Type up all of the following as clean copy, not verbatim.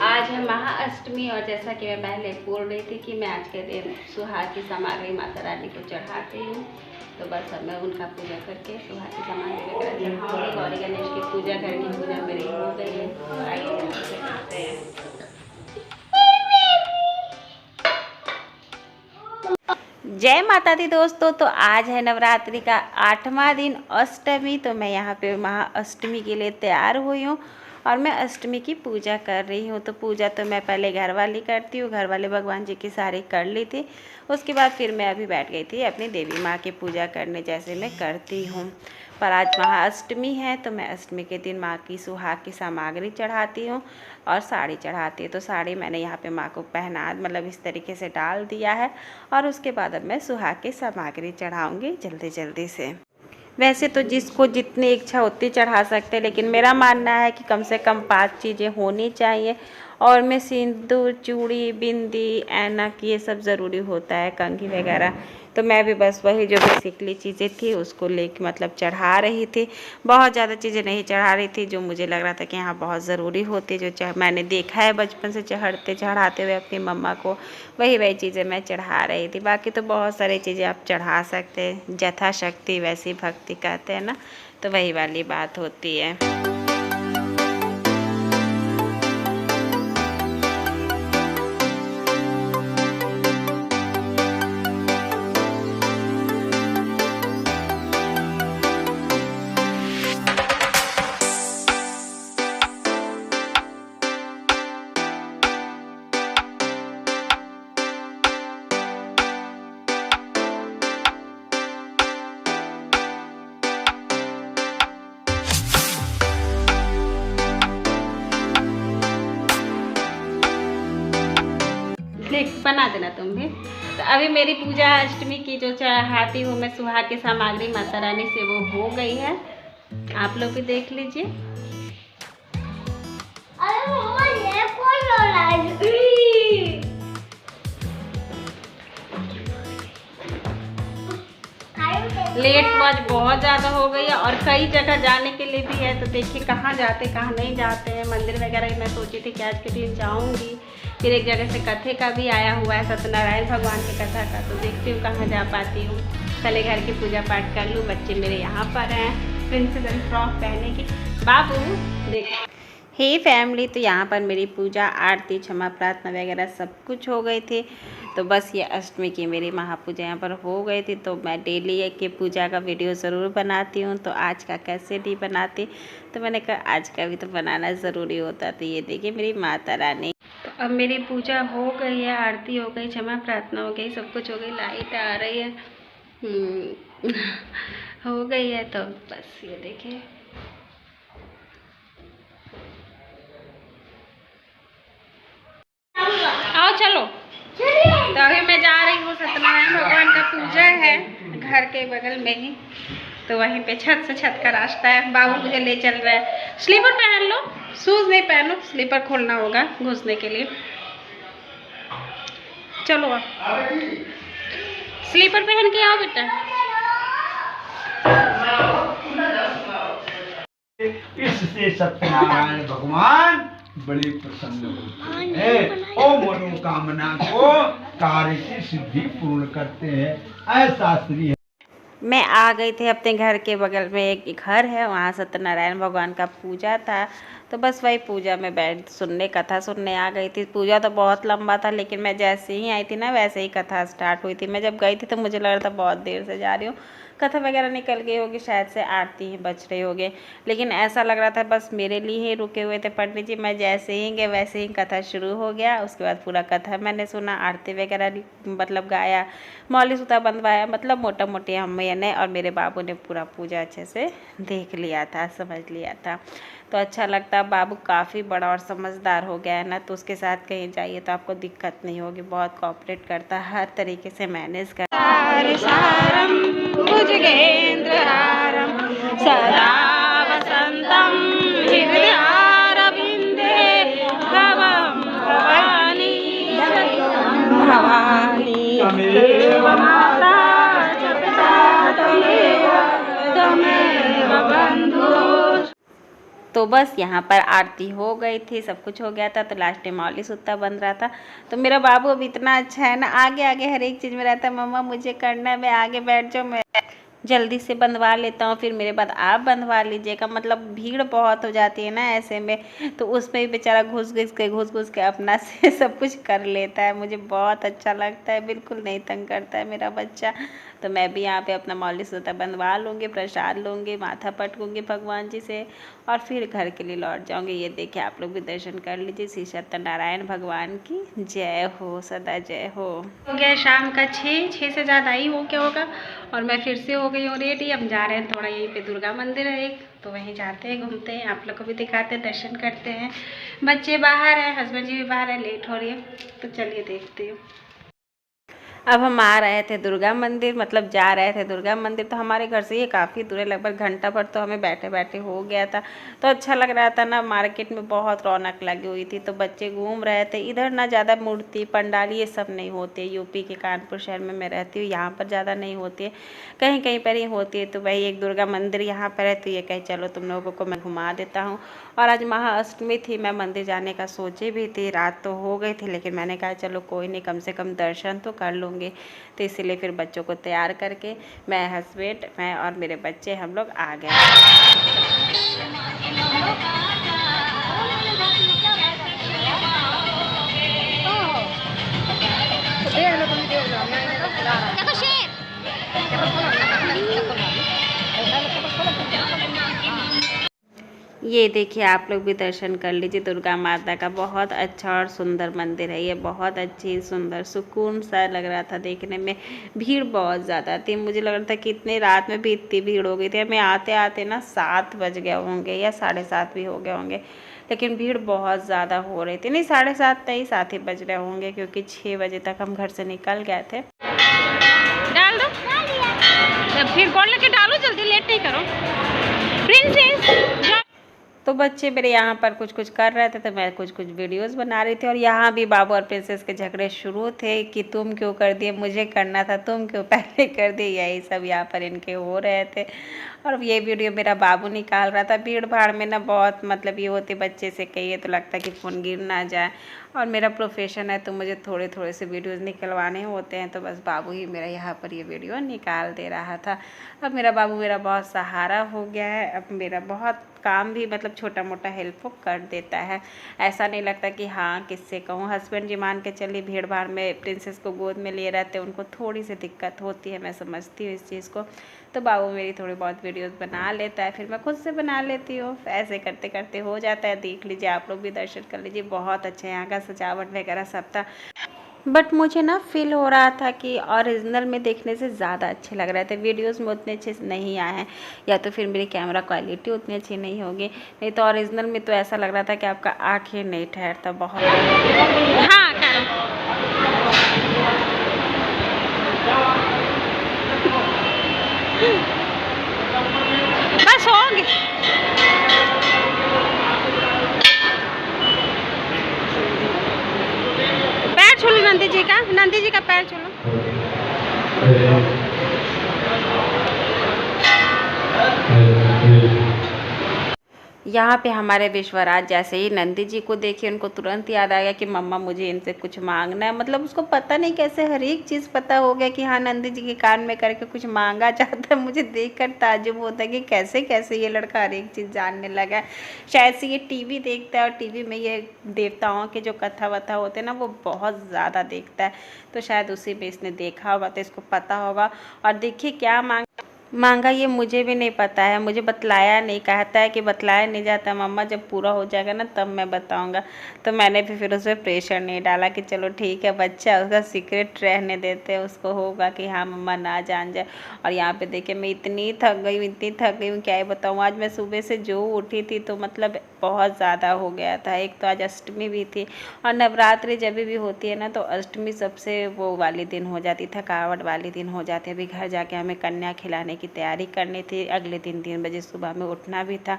आज है महाअष्टमी और जैसा कि मैं पहले बोल रही थी कि मैं आज के दिन सुहाग की सामग्री माता रानी को चढ़ाती हूँ। तो बस अब मैं उनका पूजा करके सुहाग की सामग्री वगैरह चढ़ाऊँगी। गौरी गणेश की पूजा घर की पूजा मेरी हो गई है। तो आइए पूजा करते हैं। जय माता दी दोस्तों। तो आज है नवरात्रि का 8वां दिन अष्टमी। तो मैं यहाँ पे महाअष्टमी के लिए तैयार हुई हूँ और मैं अष्टमी की पूजा कर रही हूँ। तो पूजा तो मैं पहले घर वाली करती हूँ, घर वाले भगवान जी की सारी कर ली थी। उसके बाद फिर मैं अभी बैठ गई थी अपनी देवी माँ की पूजा करने, जैसे मैं करती हूँ। पर आज महाअष्टमी है तो मैं अष्टमी के दिन माँ की सुहाग की सामग्री चढ़ाती हूँ और साड़ी चढ़ाती है। तो साड़ी मैंने यहाँ पे माँ को पहना, मतलब इस तरीके से डाल दिया है और उसके बाद अब मैं सुहाग की सामग्री चढ़ाऊँगी जल्दी जल्दी से। वैसे तो जिसको जितनी इच्छा उतनी चढ़ा सकते हैं, लेकिन मेरा मानना है कि कम से कम 5 चीज़ें होनी चाहिए। और में सिंदूर, चूड़ी, बिंदी, ऐनक ये सब ज़रूरी होता है, कंघी वगैरह। तो मैं भी बस वही जो बेसिकली चीज़ें थी उसको लेके मतलब चढ़ा रही थी। बहुत ज़्यादा चीज़ें नहीं चढ़ा रही थी, जो मुझे लग रहा था कि हाँ बहुत ज़रूरी होती, जो मैंने देखा है बचपन से चढ़ाते हुए अपनी मम्मा को, वही चीज़ें मैं चढ़ा रही थी। बाकी तो बहुत सारी चीज़ें आप चढ़ा सकते हैं, यथाशक्ति वैसी भक्ति कहते हैं ना, तो वही वाली बात होती है। बना देना तुम भी। तो अभी मेरी पूजा अष्टमी की जो चढ़ाती हूँ मैं सुहाग की सामग्री माता रानी से, वो हो गई है। आप लोग भी देख लीजिए। लेट आज बहुत ज़्यादा हो गई है और कई जगह जाने के लिए भी है। तो देखिए कहाँ जाते कहाँ नहीं जाते हैं। मंदिर वगैरह मैं सोची थी कि आज के दिन जाऊंगी। फिर एक जगह से कथे का भी आया हुआ है, सत्यनारायण भगवान की कथा का। तो देखती हूँ कहाँ जा पाती हूँ। पहले घर की पूजा पाठ कर लूँ। बच्चे मेरे यहाँ पर हैं प्रिंसेस फ्रॉक पहने की। बाबू देख। हे फैमिली, तो यहाँ पर मेरी पूजा, आरती, क्षमा प्रार्थना वगैरह सब कुछ हो गई थी। तो बस ये अष्टमी की मेरी महापूजा यहाँ पर हो गई थी। तो मैं डेली की पूजा का वीडियो ज़रूर बनाती हूँ। तो आज का कैसे नहीं बनाती, तो मैंने कहा आज का भी तो बनाना ज़रूरी होता। तो ये देखिए मेरी माता रानी। तो अब मेरी पूजा हो गई है, आरती हो गई, क्षमा प्रार्थना हो गई, सब कुछ हो गई। लाइट आ रही है हो गई है। तो बस ये देखिए आओ चलो। तो अभी मैं जा रही हूँ, सत्यनारायण भगवान का पूजा है घर के बगल में ही। तो वहीं पे छत से छत का रास्ता है। बाबू मुझे ले चल रहा है। स्लीपर पहन लो, शूज नहीं पहनो, स्लीपर खोलना होगा घुसने के लिए। चलो आप स्लीपर पहन के आओ बेटा। इससे सत्यनारायण भगवान बड़े प्रसन्न होते हैं और मनोकामना को कार्य की सिद्धि पूर्ण करते हैं। ऐसा श्री है। मैं आ गई थी अपने घर के बगल में एक घर है, वहाँ सत्यनारायण भगवान का पूजा था। तो बस वही पूजा में बैठ सुनने, कथा सुनने आ गई थी। पूजा तो बहुत लंबा था, लेकिन मैं जैसे ही आई थी ना वैसे ही कथा स्टार्ट हुई थी। मैं जब गई थी तो मुझे लग रहा था बहुत देर से जा रही हूँ, कथा वगैरह निकल गई होगी, शायद से आरती ही बच रही होगी। लेकिन ऐसा लग रहा था बस मेरे लिए ही रुके हुए थे पंडित जी। मैं जैसे ही गए वैसे ही कथा शुरू हो गया। उसके बाद पूरा कथा मैंने सुना, आरती वगैरह मतलब गाया, मौली सूता बंधवाया, मतलब मोटा मोटी मैंने और मेरे बाबू ने पूरा पूजा अच्छे से देख लिया था, समझ लिया था। तो अच्छा लगता। बाबू काफ़ी बड़ा और समझदार हो गया है ना, तो उसके साथ कहीं जाइए तो आपको दिक्कत नहीं होगी। बहुत कोऑपरेट करता है, हर तरीके से मैनेज करता है। सदा वसंतम हृदयारविंदे भवं भवानी भवानी तमेव माता च पिता, तमेव बंधु। तो बस यहाँ पर आरती हो गई थी, सब कुछ हो गया था, तो लास्ट में मौली सुत्ता बन रहा था। तो मेरा बाबू अब इतना अच्छा है ना, आगे आगे हर एक चीज़ में रहता है, मम्मा मुझे करना है, मैं आगे बैठ जाऊँ, मैं जल्दी से बंधवा लेता हूँ, फिर मेरे बाद आप बंधवा लीजिएगा। मतलब भीड़ बहुत हो जाती है ना ऐसे में, तो उसमें भी बेचारा घुस घुस के अपना से सब कुछ कर लेता है। मुझे बहुत अच्छा लगता है, बिल्कुल नहीं तंग करता है मेरा बच्चा। तो मैं भी यहाँ पे अपना मौली सूता बंधवा लूँगी, प्रसाद लूँगी, माथा पटकूँगी भगवान जी से, और फिर घर के लिए लौट जाऊँगी। ये देखिए, आप लोग भी दर्शन कर लीजिए। श्री सत्यनारायण भगवान की जय हो, सदा जय हो गया शाम का 6 से ज़्यादा ही हो गया होगा, और मैं फिर से हो गई हूँ रेडी। अब जा रहे हैं थोड़ा, यहीं पे दुर्गा मंदिर है एक, तो वहीं जाते हैं, घूमते हैं, आप लोग को भी दिखाते हैं, दर्शन करते हैं। बच्चे बाहर हैं, हस्बैंड जी भी बाहर है, लेट हो रही है, तो चलिए देखते हैं। अब हम आ रहे थे दुर्गा मंदिर, मतलब जा रहे थे दुर्गा मंदिर। तो हमारे घर से ये काफ़ी दूर है, लगभग घंटा भर तो हमें बैठे बैठे हो गया था। तो अच्छा लग रहा था ना, मार्केट में बहुत रौनक लगी हुई थी, तो बच्चे घूम रहे थे। इधर ना ज़्यादा मूर्ति पंडाल ये सब नहीं होती है, यूपी के कानपुर शहर में मैं रहती हूँ, यहाँ पर ज़्यादा नहीं होती है, कहीं कहीं पर ही होती है। तो वही एक दुर्गा मंदिर यहाँ पर है, तो ये कहीं चलो तुम लोगों को मैं घुमा देता हूँ। और आज महाअष्टमी थी, मैं मंदिर जाने का सोची भी थी, रात तो हो गई थी, लेकिन मैंने कहा चलो कोई नहीं, कम से कम दर्शन तो कर लूँगी। तो इसीलिए फिर बच्चों को तैयार करके मैं, हस्बैंड, मैं और मेरे बच्चे, हम लोग आ गए। ये देखिए, आप लोग भी दर्शन कर लीजिए दुर्गा माता का। बहुत अच्छा और सुंदर मंदिर है ये, बहुत अच्छी सुंदर, सुकून सा लग रहा था देखने में। भीड़ बहुत ज़्यादा थी, मुझे लग रहा था कि इतनी रात में भी इतनी भीड़ हो गई थी। हमें आते आते ना 7 बज गए होंगे, या 7:30 भी हो गए होंगे, लेकिन भीड़ बहुत ज़्यादा हो रही थी। नहीं, 7:30 नहीं, 7 ही बज रहे होंगे, क्योंकि 6 बजे तक हम घर से निकल गए थे। डाल दो, फिर कॉल लेके डालो, जल्दी, लेट नहीं करो प्रिंसेस। तो बच्चे मेरे यहाँ पर कुछ कुछ कर रहे थे, तो मैं कुछ कुछ वीडियोस बना रही थी। और यहाँ भी बाबू और प्रिंसेस के झगड़े शुरू थे कि तुम क्यों कर दिए, मुझे करना था, तुम क्यों पहले कर दिए, यही सब यहाँ पर इनके हो रहे थे। और ये वीडियो मेरा बाबू निकाल रहा था। भीड़ भाड़ में ना बहुत, मतलब ये होते, बच्चे से कहिए तो लगता है कि फ़ोन गिर ना जाए, और मेरा प्रोफेशन है, तो मुझे थोड़े थोड़े से वीडियोस निकलवाने होते हैं। तो बस बाबू ही मेरा यहाँ पर ये वीडियो निकाल दे रहा था। अब मेरा बाबू मेरा बहुत सहारा हो गया है, अब मेरा बहुत काम भी, मतलब छोटा मोटा हेल्प वो कर देता है। ऐसा नहीं लगता कि हाँ किससे कहूँ। हस्बैंड जी मान के चलिए, भीड़ भाड़ में प्रिंसेस को गोद में लिए रहते, उनको थोड़ी सी दिक्कत होती है, मैं समझती हूँ इस चीज़ को। तो बाबू मेरी थोड़ी बहुत वीडियोस बना लेता है, फिर मैं खुद से बना लेती हूँ। ऐसे करते करते हो जाता है। देख लीजिए, आप लोग भी दर्शन कर लीजिए, बहुत अच्छा यहाँ का सजावट वगैरह सब था। बट मुझे ना फील हो रहा था कि ओरिजिनल में देखने से ज़्यादा अच्छे लग रहे थे, वीडियोस में उतने अच्छे नहीं आए हैं, या तो फिर मेरी कैमरा क्वालिटी उतनी अच्छी नहीं होगी। नहीं तो ओरिजिनल में तो ऐसा लग रहा था कि आपका आँखें नहीं ठहरता, बहुत। हाँ करो, बस होंगे। पैर छू लो नंदी जी का पैर छू लो। यहाँ पे हमारे विश्वराज जैसे ही नंदी जी को देखिए, उनको तुरंत याद आ गया कि मम्मा मुझे इनसे कुछ मांगना है। मतलब उसको पता नहीं कैसे हर एक चीज़ पता हो गया कि हाँ नंदी जी के कान में करके कुछ मांगा जाता है। मुझे देखकर ताज्जुब होता है कि कैसे कैसे ये लड़का हर एक चीज़ जानने लगा है। शायद से ये टीवी देखता है, और टीवी में ये देवताओं के जो कथा वथा होते हैं ना, वो बहुत ज़्यादा देखता है, तो शायद उसी में इसने देखा होगा, तो इसको पता होगा। और देखिए क्या मांगा ये मुझे भी नहीं पता है, मुझे बतलाया नहीं, कहता है कि बतलाया नहीं जाता मम्मा, जब पूरा हो जाएगा ना तब मैं बताऊंगा। तो मैंने भी फिर उस पर प्रेशर नहीं डाला कि चलो ठीक है, बच्चा, उसका सीक्रेट रहने देते हैं, उसको होगा कि हाँ मम्मा ना जान जाए। और यहाँ पे देखिए, मैं इतनी थक गई हूँ, क्या ही बताऊँ। आज मैं सुबह से जो उठी थी, तो मतलब बहुत ज़्यादा हो गया था। एक तो आज अष्टमी भी थी, और नवरात्रि जब भी होती है ना, तो अष्टमी सबसे वो वाली दिन हो जाती, थकावट वाली दिन हो जाती है। अभी घर जाके हमें कन्या खिलाने की तैयारी करनी थी, अगले दिन 3 बजे सुबह में उठना भी था,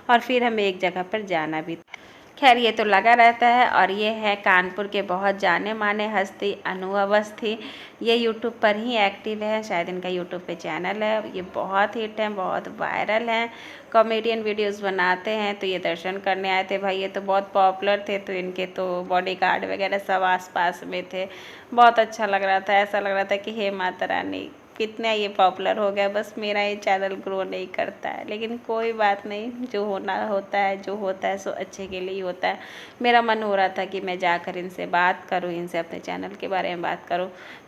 और फिर हमें एक जगह पर जाना भी था। खैर ये तो लगा रहता है। और ये है कानपुर के बहुत जाने माने हस्ती अनु अवस्थी। ये यूट्यूब पर ही एक्टिव है, शायद इनका यूट्यूब पे चैनल है। ये बहुत हिट है, बहुत वायरल हैं, कॉमेडियन वीडियोस बनाते हैं। तो ये दर्शन करने आए थे भाई, ये तो बहुत पॉपुलर थे, तो इनके तो बॉडीगार्ड वगैरह सब आसपास में थे। बहुत अच्छा लग रहा था, ऐसा लग रहा था कि हे माता रानी कितना ये पॉपुलर हो गया, बस मेरा ये चैनल ग्रो नहीं करता है। लेकिन कोई बात नहीं, जो होना होता है, जो होता है सो अच्छे के लिए ही होता है। मेरा मन हो रहा था कि मैं जाकर इनसे बात करूं, इनसे अपने चैनल के बारे में बात करूं।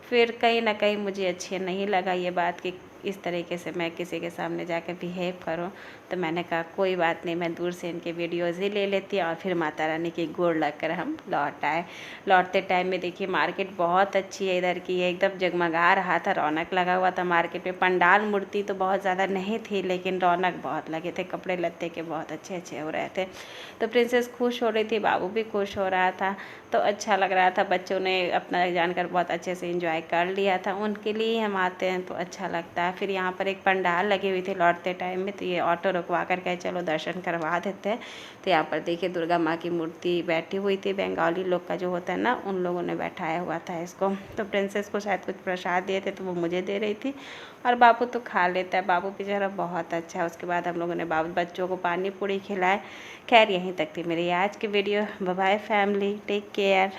फिर कहीं ना कहीं मुझे अच्छे नहीं लगा ये बात कि इस तरीके से मैं किसी के सामने जाकर बिहेव करूं। तो मैंने कहा कोई बात नहीं, मैं दूर से इनके वीडियोज़ ही ले लेती और फिर माता रानी की गोड़ लगकर हम लौट आए। लौटते टाइम में देखिए मार्केट बहुत अच्छी है इधर की, एकदम जगमगा रहा था, रौनक लगा हुआ था मार्केट में। पंडाल मूर्ति तो बहुत ज़्यादा नहीं थी, लेकिन रौनक बहुत लगे थे, कपड़े लत्ते के बहुत अच्छे अच्छे हो रहे थे। तो प्रिंसेस खुश हो रही थी, बाबू भी खुश हो रहा था, तो अच्छा लग रहा था। बच्चों ने अपना जानकर बहुत अच्छे से एंजॉय कर लिया था। उनके लिए हम आते हैं तो अच्छा लगता है। फिर यहाँ पर एक पंडाल लगी हुई थी लौटते टाइम में, तो ये ऑटो रुकवा कर कहे चलो दर्शन करवा देते हैं। तो यहाँ पर देखिए दुर्गा माँ की मूर्ति बैठी हुई थी, बंगाली लोग का जो होता है ना, उन लोगों ने बैठाया हुआ था इसको। तो प्रिंसेस को शायद कुछ प्रसाद दिए थे, तो वो मुझे दे रही थी, और बाबू तो खा लेता है, बाबू बेचारा बहुत अच्छा है। उसके बाद हम लोगों ने बच्चों को पानी पूरी खिलाए। खैर यहीं तक थी मेरी आज की video. Bye bye family, take care.